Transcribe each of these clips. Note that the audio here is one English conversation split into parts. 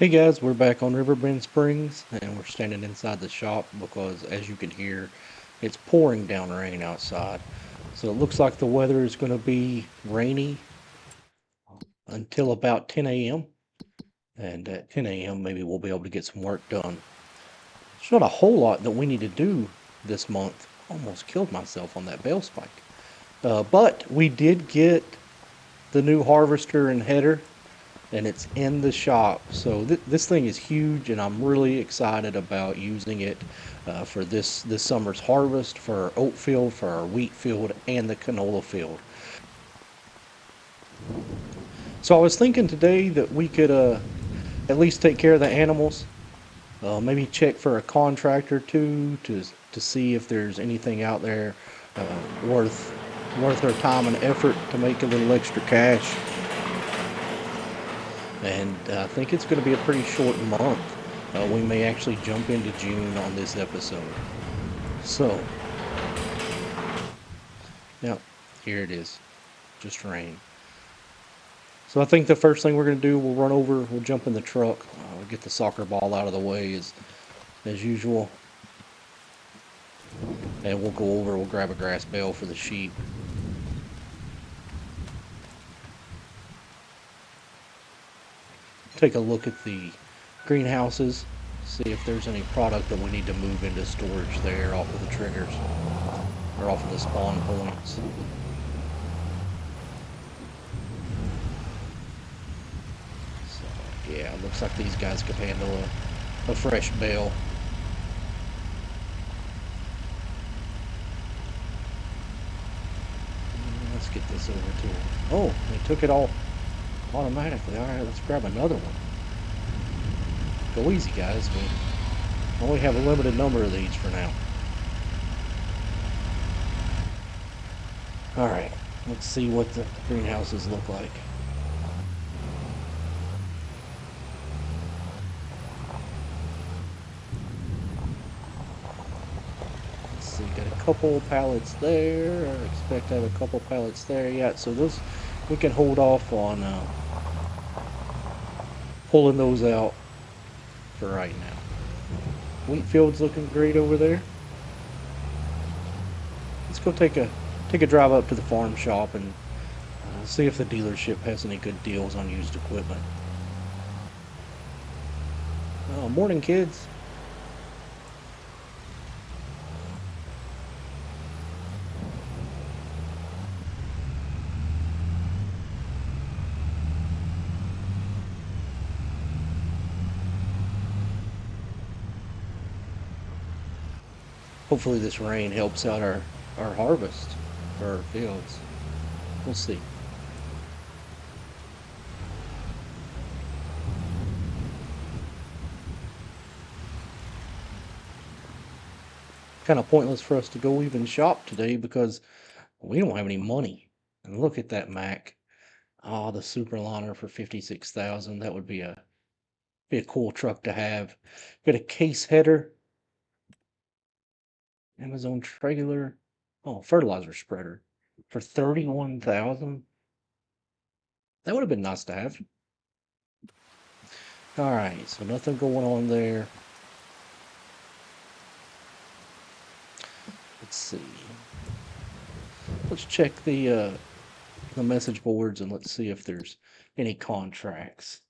Hey guys, we're back on Riverbend Springs and we're standing inside the shop because as you can hear, it's pouring down rain outside. So it looks like the weather is going to be rainy until about 10 a.m. And at 10 a.m. maybe we'll be able to get some work done. There's not a whole lot that we need to do this month. Almost killed myself on that bale spike. But we did get the new harvester and header and it's in the shop. So this thing is huge, and I'm really excited about using it for this summer's harvest, for our oat field, for our wheat field, and the canola field. So I was thinking today that we could at least take care of the animals. Maybe check for a contractor too to see if there's anything out there worth our time and effort to make a little extra cash. And I think it's going to be a pretty short month. We may actually jump into June on this episode. So, now, here it is. Just rain. So I think the first thing we're going to do, we'll run over, we'll jump in the truck, get the soccer ball out of the way as usual. And we'll go over, we'll grab a grass bale for the sheep. Take a look at the greenhouses, see if there's any product that we need to move into storage there off of the triggers or off of the spawn points. So, yeah, looks like these guys could handle a fresh bale. Let's get this over to them. Oh, they took it all automatically. Alright, let's grab another one. Go easy, guys. We only have a limited number of these for now. Alright, let's see what the greenhouses look like. Let's see, got a couple pallets there. I expect to have a couple pallets there. Yeah, so those we can hold off on pulling those out for right now. Wheat field's looking great over there. Let's go take a drive up to the farm shop and see if the dealership has any good deals on used equipment. Morning, kids. Hopefully this rain helps out our harvest for our fields. We'll see. Kind of pointless for us to go even shop today because we don't have any money. And look at that Mac. Oh, the Superliner for 56,000. That would be a cool truck to have. Got a case header, Amazon trailer. Oh, fertilizer spreader for 31,000. That would have been nice to have. All right, so nothing going on there. Let's see. Let's check the message boards and let's see if there's any contracts.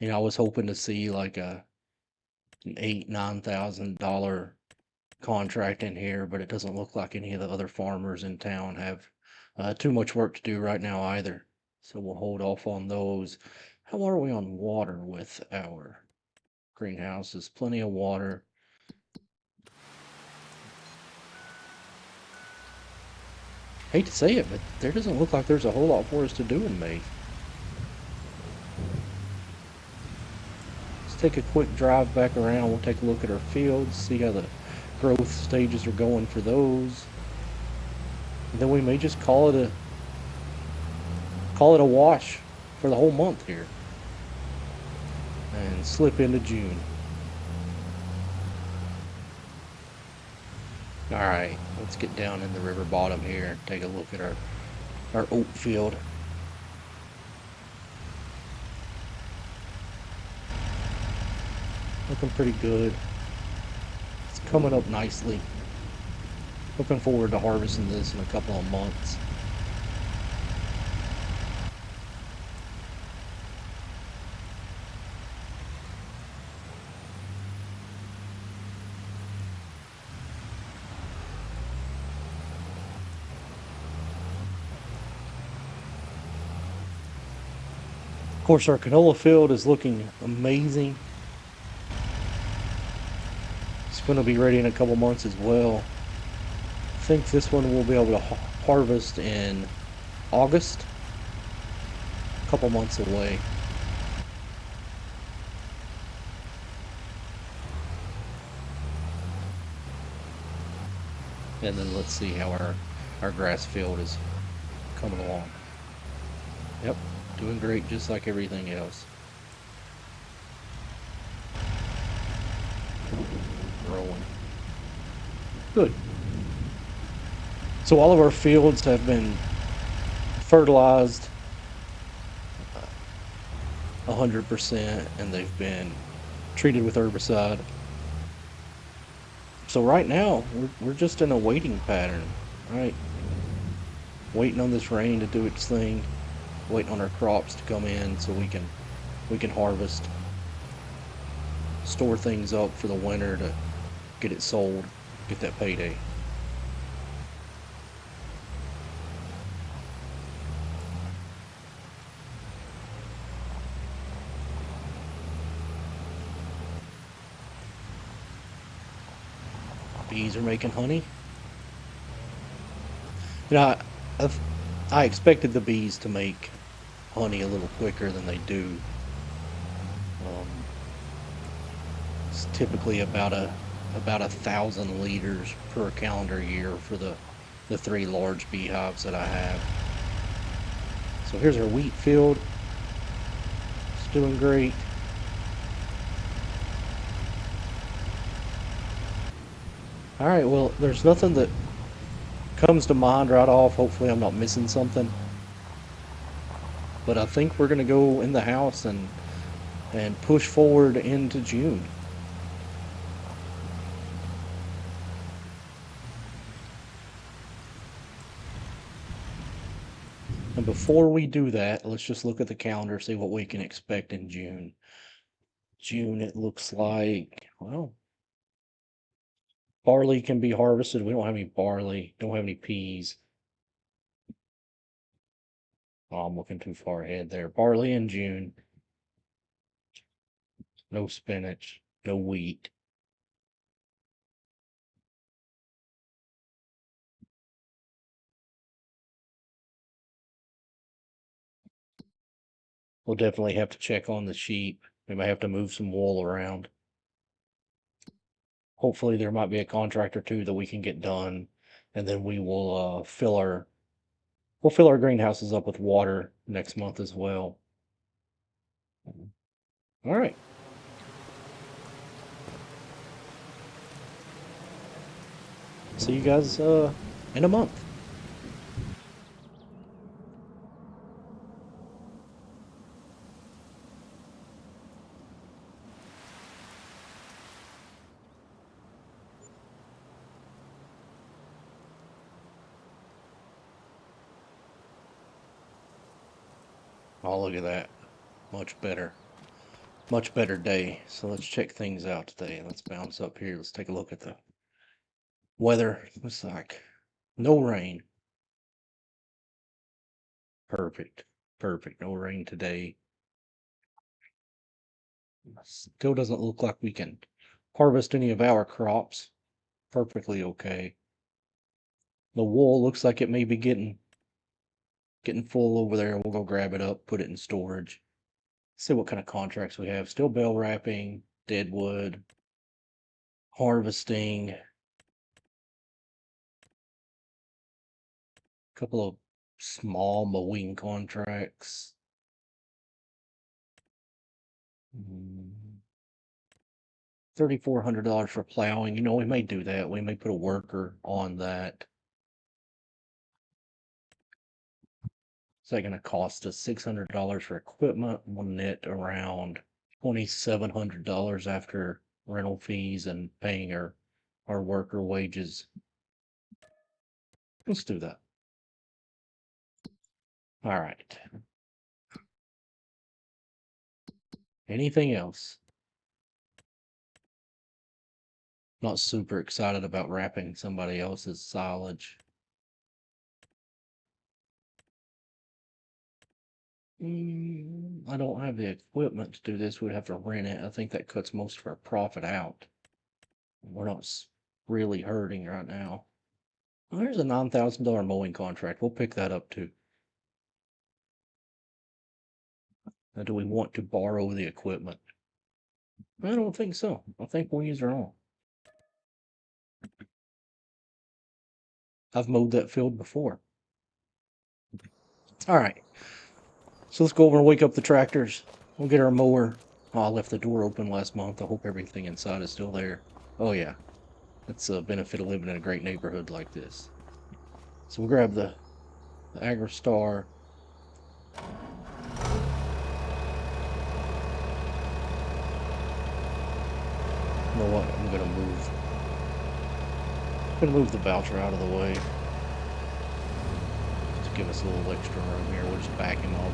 You know, I was hoping to see like an $8,000-9,000 contract in here, but it doesn't look like any of the other farmers in town have too much work to do right now either. So we'll hold off on those. How are we on water with our greenhouses? Plenty of water. Hate to say it, but there doesn't look like there's a whole lot for us to do in May. Let's take a quick drive back around. We'll take a look at our fields, see how the growth stages are going for those. And then we may just call it a wash for the whole month here and slip into June. All right, let's get down in the river bottom here and take a look at our oat field. Looking pretty good. It's coming up nicely. Looking forward to harvesting this in a couple of months. Of course, our canola field is looking amazing. It's going to be ready in a couple months as well. I think this one we'll be able to harvest in August, a couple months away. And then let's see how our grass field is coming along. Yep, doing great just like everything else. Growing. Good. So all of our fields have been fertilized 100% and they've been treated with herbicide. So right now we're just in a waiting pattern, right? Waiting on this rain to do its thing, waiting on our crops to come in so we can harvest, store things up for the winter to get it sold, get that payday. Bees are making honey. You know, I expected the bees to make honey a little quicker than they do. Um, it's typically about 1,000 liters per calendar year for the 3 large beehives that I have. So here's our wheat field. It's doing great. All right, well, there's nothing that comes to mind right off. Hopefully I'm not missing something. But I think we're going to go in the house and push forward into June. And before we do that, let's just look at the calendar, see what we can expect in June. June, it looks like, well, barley can be harvested. We don't have any barley, don't have any peas. Oh, I'm looking too far ahead there. Barley in June. No spinach, no wheat. We'll definitely have to check on the sheep. We may have to move some wool around. Hopefully there might be a contract or two that we can get done, and then we will we'll fill our greenhouses up with water next month as well. All right. See you guys in a month. Oh, look at that. Much better. Much better day. So let's check things out today. Let's bounce up here. Let's take a look at the weather. Looks like no rain. Perfect. Perfect. No rain today. Still doesn't look like we can harvest any of our crops. Perfectly okay. The wool looks like it may be getting full over there. We'll go grab it up, put it in storage. See what kind of contracts we have. Still bale wrapping, deadwood, harvesting, a couple of small mowing contracts. $3,400 for plowing. You know, we may do that. We may put a worker on that. Is that going to cost us $600 for equipment? We'll net around $2,700 after rental fees and paying our worker wages. Let's do that. All right. Anything else? Not super excited about wrapping somebody else's silage. I don't have the equipment to do this. We'd have to rent it. I think that cuts most of our profit out. We're not really hurting right now. Well, there's a $9,000 mowing contract. We'll pick that up too. Now, do we want to borrow the equipment? I don't think so. I think we'll use our own. I've mowed that field before. All right. So let's go over and wake up the tractors. We'll get our mower. Oh, I left the door open last month. I hope everything inside is still there. Oh, yeah. That's a benefit of living in a great neighborhood like this. So we'll grab the AgriStar. You know what? I'm gonna move the Boucher out of the way. Just to give us a little extra room here. We'll just back him up.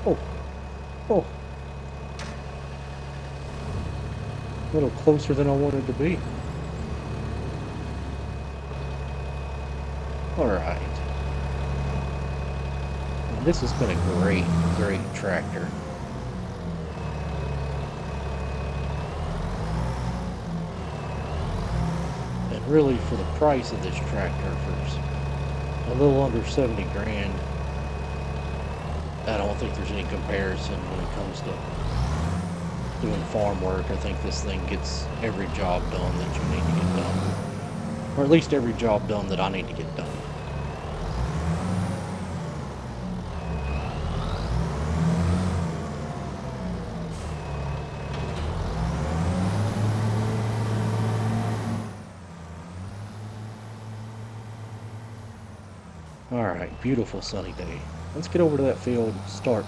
Oh, oh. A little closer than I wanted to be. All right. Well, this has been a great tractor. And really, for the price of this tractor, for a little under 70 grand, I don't think there's any comparison when it comes to doing farm work. I think this thing gets every job done that you need to get done. Or at least every job done that I need to get done. Alright, beautiful sunny day. Let's get over to that field, start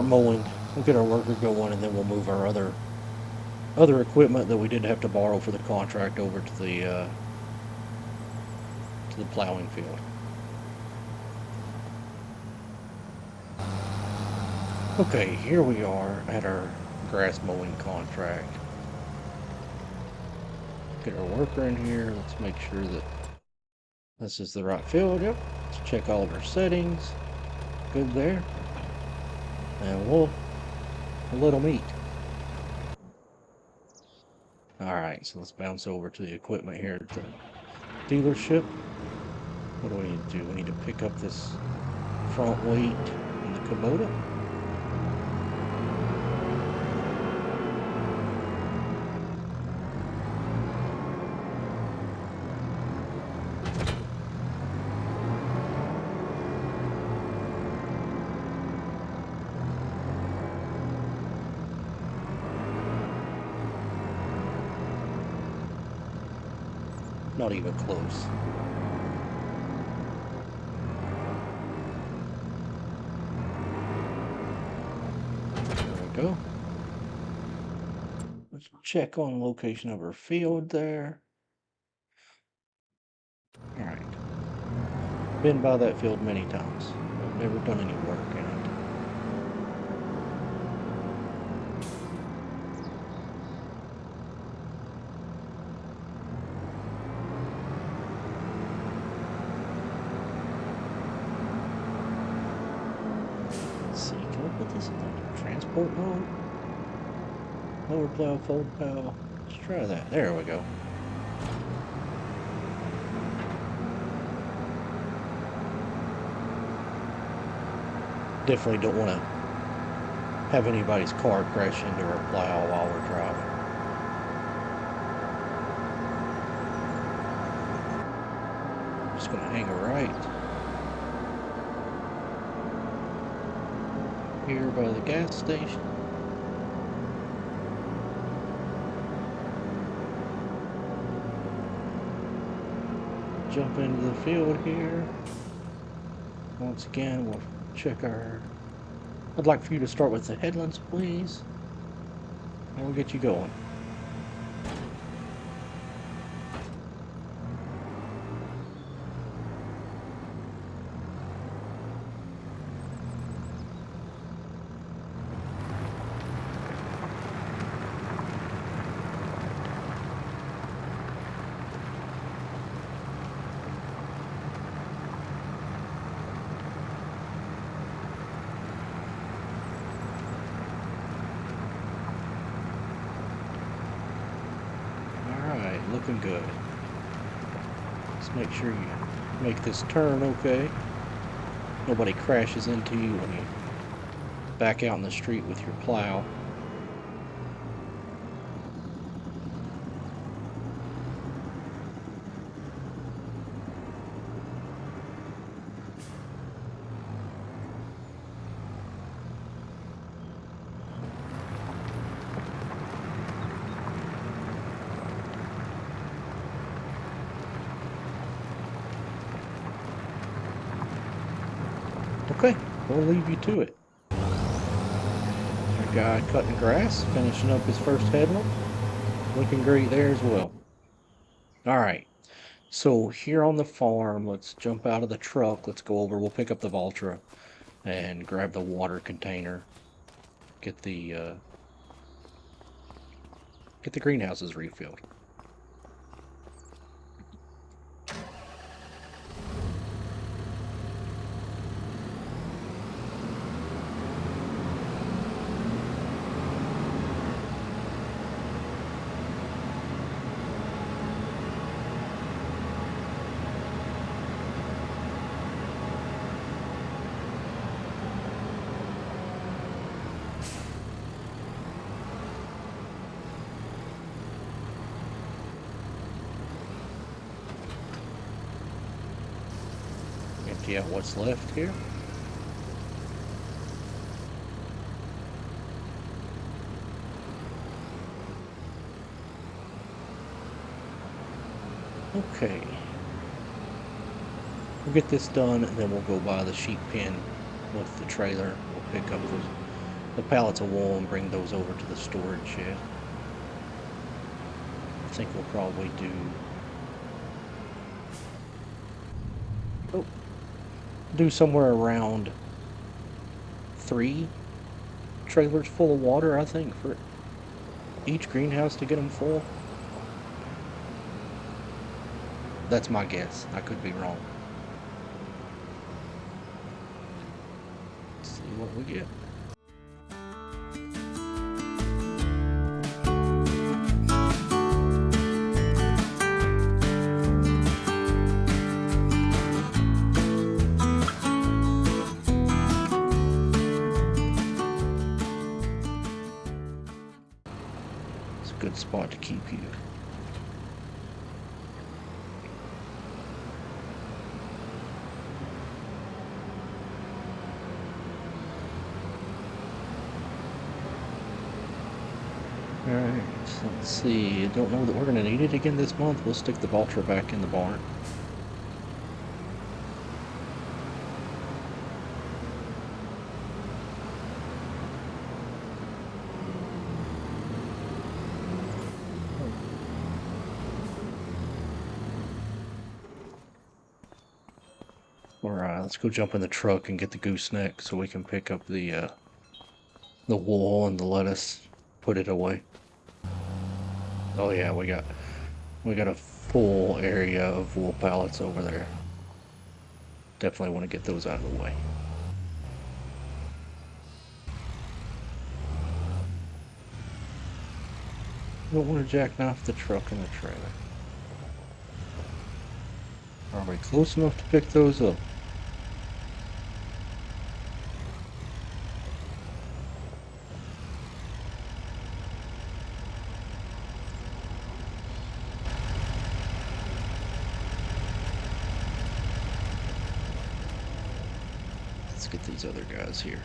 mowing. We'll get our worker going, and then we'll move our other equipment that we did have to borrow for the contract over to the plowing field. Okay, here we are at our grass mowing contract. Get our worker in here. Let's make sure that this is the right field. Yep. Let's check all of our settings. Good there. And we'll let them eat. Alright, so let's bounce over to the equipment here at the dealership. What do we need to do? We need to pick up this front weight in the Kubota. Not even close. There we go. Let's check on location of our field there. Alright. Been by that field many times. I've never done any work in it. Let's see, can we put this in the transport mode? Lower plow, fold plow. Let's try that. There we go. Definitely don't want to have anybody's car crash into our plow while we're driving. Just going to hang a right here by the gas station. jump into the field here. Once again, we'll check our... I'd like for you to start with the headlands, please. And we'll get you going. Alright, looking good. Just make sure you make this turn okay. Nobody crashes into you when you back out in the street with your plow. Okay, we'll leave you to it. Our guy cutting grass, finishing up his first headland. Looking great there as well. Alright, so here on the farm, let's jump out of the truck. Let's go over, we'll pick up the Valtra and grab the water container. Get the greenhouses refilled. Empty out what's left here. Okay. We'll get this done and then we'll go by the sheep pen with the trailer. We'll pick up the pallets of wool and bring those over to the storage shed. I think we'll probably do somewhere around 3 trailers full of water, I think, for each greenhouse to get them full. That's my guess. I could be wrong. Let's see what we get. It's a good spot to keep you. Alright, so let's see. I don't know that we're going to need it again this month. We'll stick the Valtra back in the barn. Alright, let's go jump in the truck and get the gooseneck so we can pick up the wool and the lettuce, put it away. Oh yeah, we got a full area of wool pallets over there. Definitely want to get those out of the way. Don't want to jackknife the truck and the trailer. Are we close enough to pick those up? Let's get these other guys here.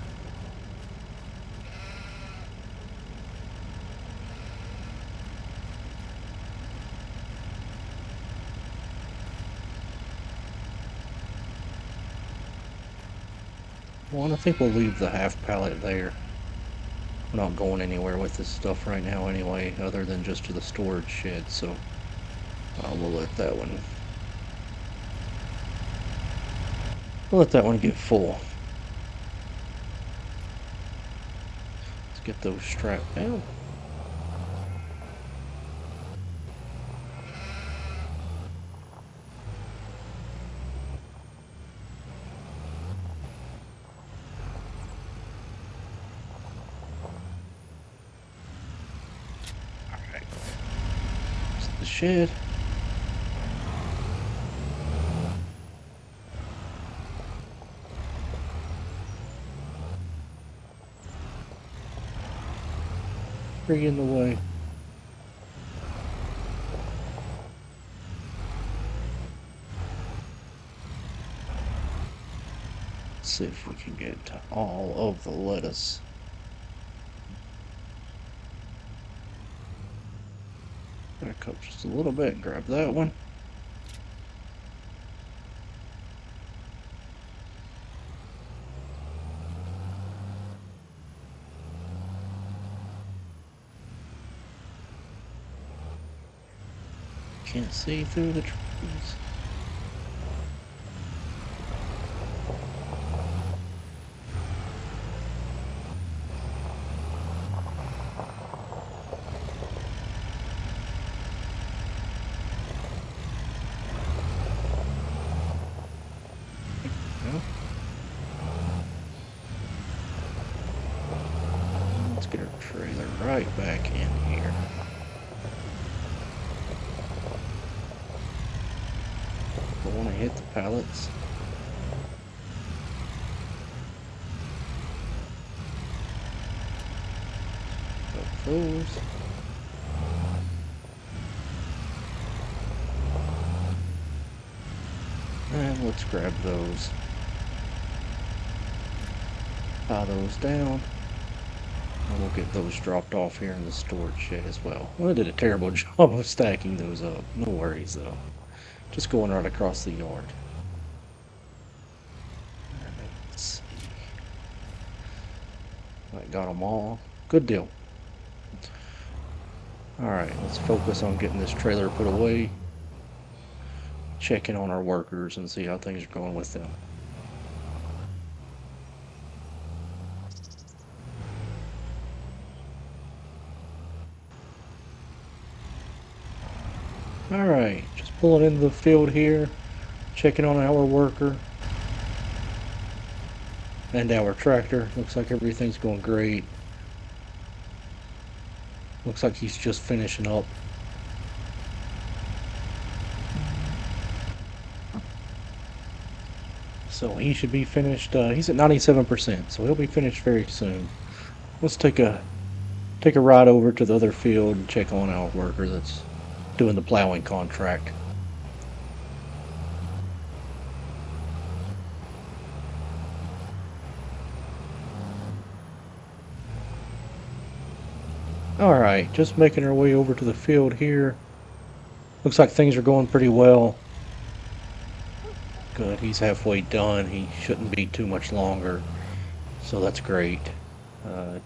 Well, I think we'll leave the half pallet there. We're not going anywhere with this stuff right now anyway, other than just to the storage shed, so we'll let that one get full. Let's get those strapped down. Alright. It's the shed. Tree in the way. Let's see if we can get to all of the lettuce. Back up just a little bit, grab that one. Can't see through the trees. Let's get our trailer right back in here. Don't want to hit the pallets. Got those. And let's grab those. Tie those down. And we'll get those dropped off here in the storage shed as well. Well, I did a terrible job of stacking those up. No worries though. Just going right across the yard. Let's see. I got them all. Good deal. Alright, let's focus on getting this trailer put away. Check in on our workers and see how things are going with them. Alright, just pulling into the field here, checking on our worker and our tractor. Looks like everything's going great. Looks like he's just finishing up. So he should be finished. He's at 97%, so he'll be finished very soon. Let's take a ride over to the other field and check on our worker that's doing the plowing contract. Alright, just making our way over to the field here. Looks like things are going pretty well. Good, he's halfway done. He shouldn't be too much longer. So that's great.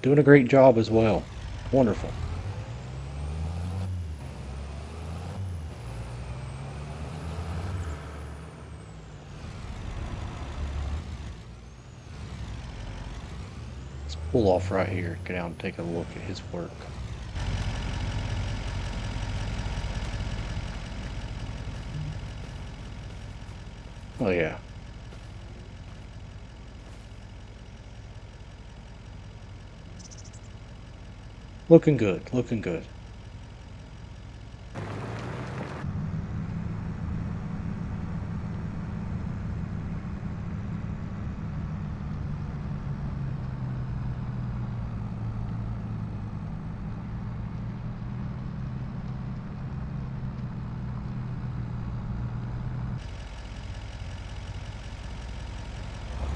Doing a great job as well. Wonderful. Let's pull off right here. Get out and take a look at his work. Oh yeah. Looking good, looking good.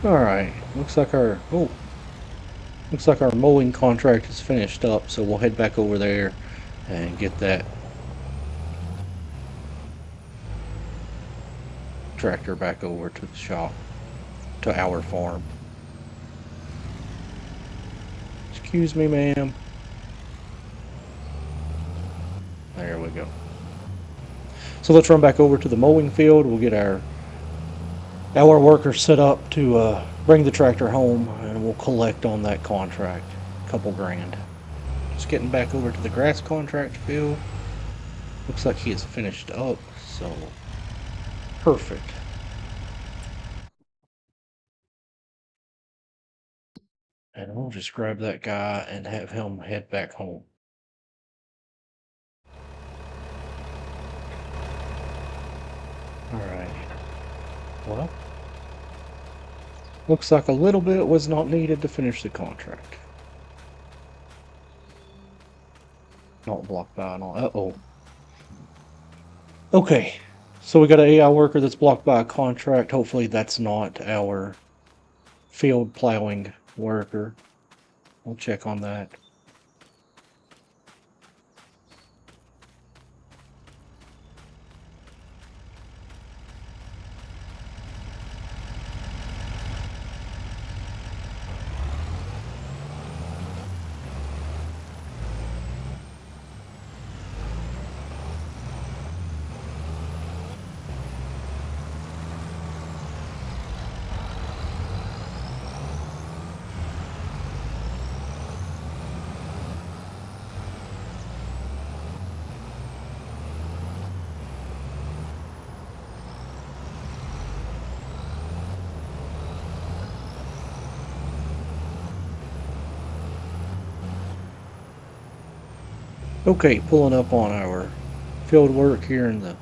Alright, looks like our mowing contract is finished up, so we'll head back over there and get that tractor back over to the shop, to our farm. Excuse me, ma'am. There we go. So let's run back over to the mowing field. We'll get our worker set up to bring the tractor home, and we'll collect on that contract. A couple grand. Just getting back over to the grass contract field. Looks like he is finished up, so perfect. And we'll just grab that guy and have him head back home. Alright. Well, looks like a little bit was not needed to finish the contract. Not blocked by and all. Uh-oh. Okay. So we got an AI worker that's blocked by a contract. Hopefully that's not our field plowing worker. We'll check on that. Okay, pulling up on our field work here in the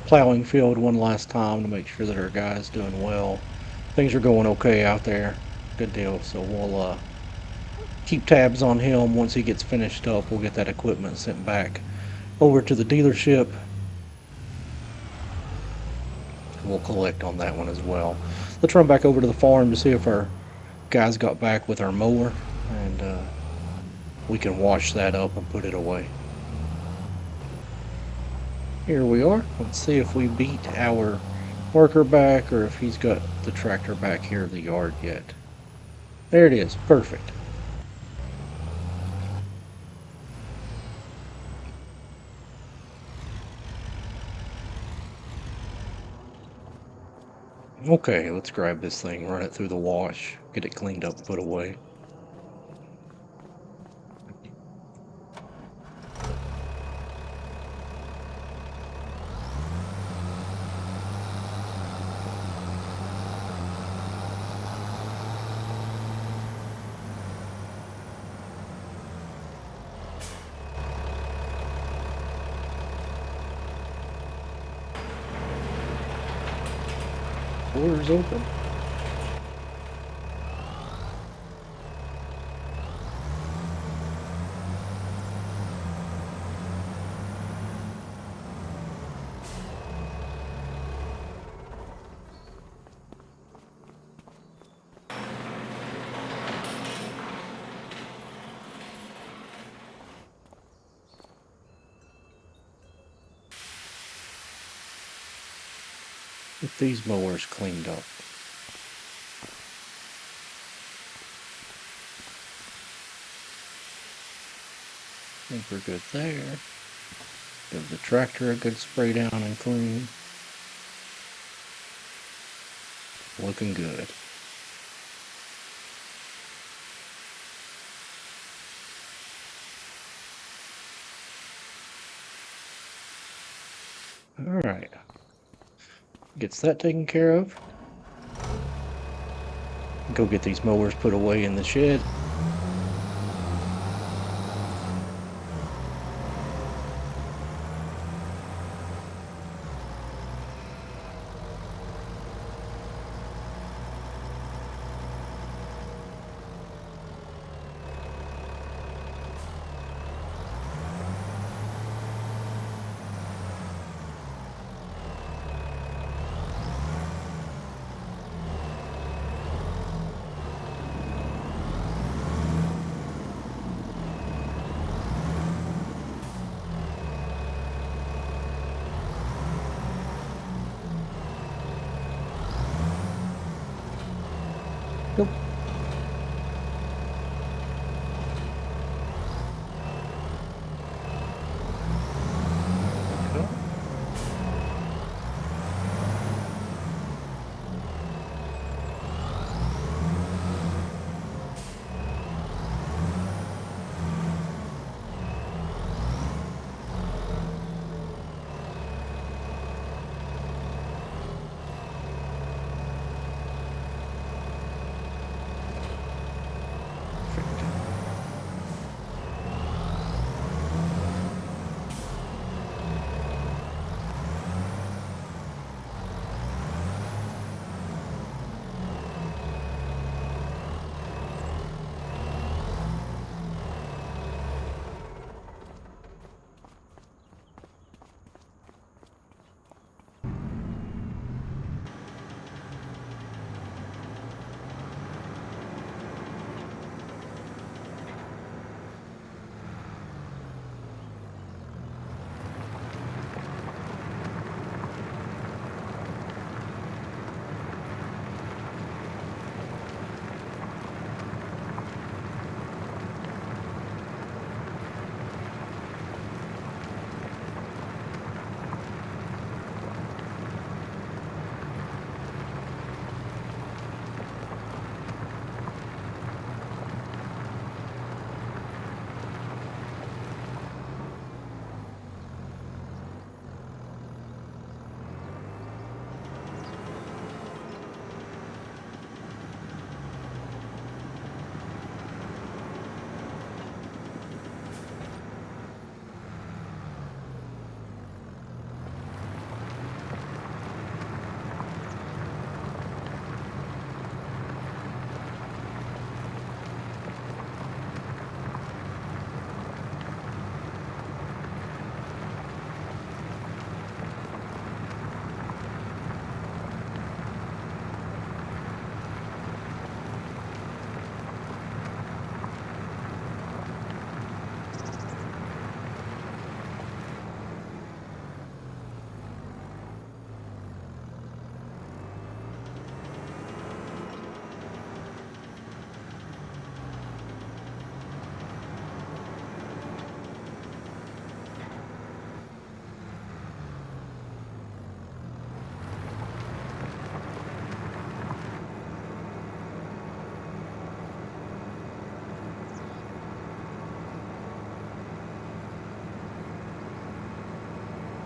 plowing field one last time to make sure that our guy's doing well. Things are going okay out there. Good deal. So we'll keep tabs on him. Once he gets finished up, we'll get that equipment sent back over to the dealership. We'll collect on that one as well. Let's run back over to the farm to see if our guys got back with our mower, and we can wash that up and put it away. Here we are. Let's see if we beat our worker back or if he's got the tractor back here in the yard yet. There it is. Perfect. Okay, let's grab this thing, run it through the wash, get it cleaned up and put away. Doors open. Get these mowers cleaned up. I think we're good there. Give the tractor a good spray down and clean. Looking good. Alright. Gets that taken care of. Go get these mowers put away in the shed.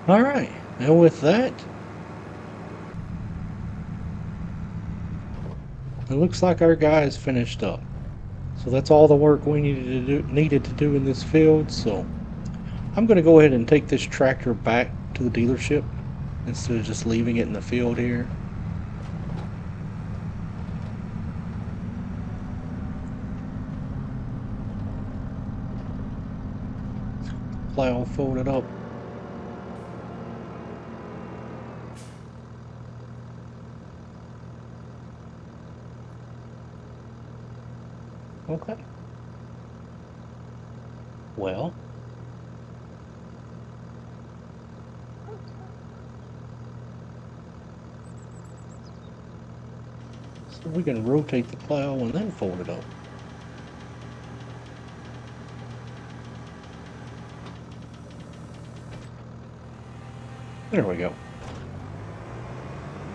All right, and with that, it looks like our guy is finished up. So that's all the work we needed to do in this field. So I'm going to go ahead and take this tractor back to the dealership instead of just leaving it in the field here. Plow folded up. Okay. Well, so we can rotate the plow and then fold it up. There we go.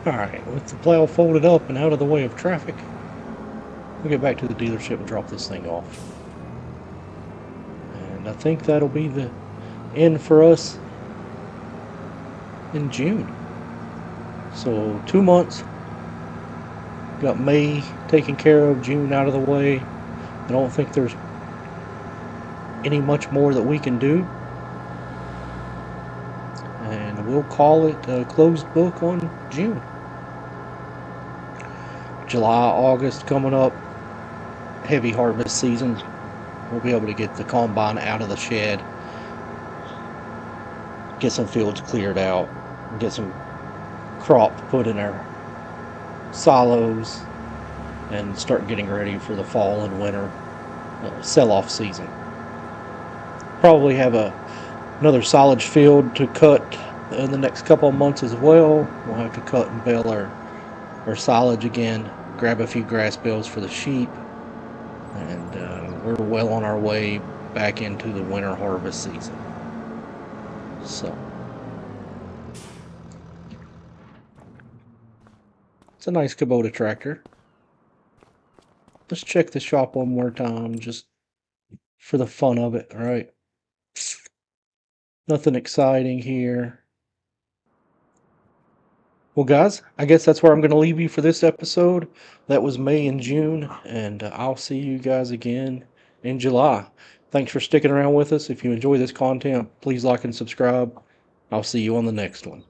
Alright, with the plow folded up and out of the way of traffic, we'll get back to the dealership and drop this thing off. And I think that'll be the end for us in June. So 2 months. Got May taken care of, June out of the way. I don't think there's any much more that we can do. And we'll call it a closed book on June. July, August coming up, heavy harvest season. We'll be able to get the combine out of the shed, get some fields cleared out, get some crop put in our silos, and start getting ready for the fall and winter sell-off season. Probably have another silage field to cut in the next couple of months as well. We'll have to cut and bale our silage again, grab a few grass bales for the sheep, and we're well on our way back into the winter harvest season. So it's a nice Kubota tractor. Let's check the shop one more time just for the fun of it, right? Nothing exciting here. Well, guys, I guess that's where I'm going to leave you for this episode. That was May and June, and I'll see you guys again in July. Thanks for sticking around with us. If you enjoy this content, please like and subscribe. I'll see you on the next one.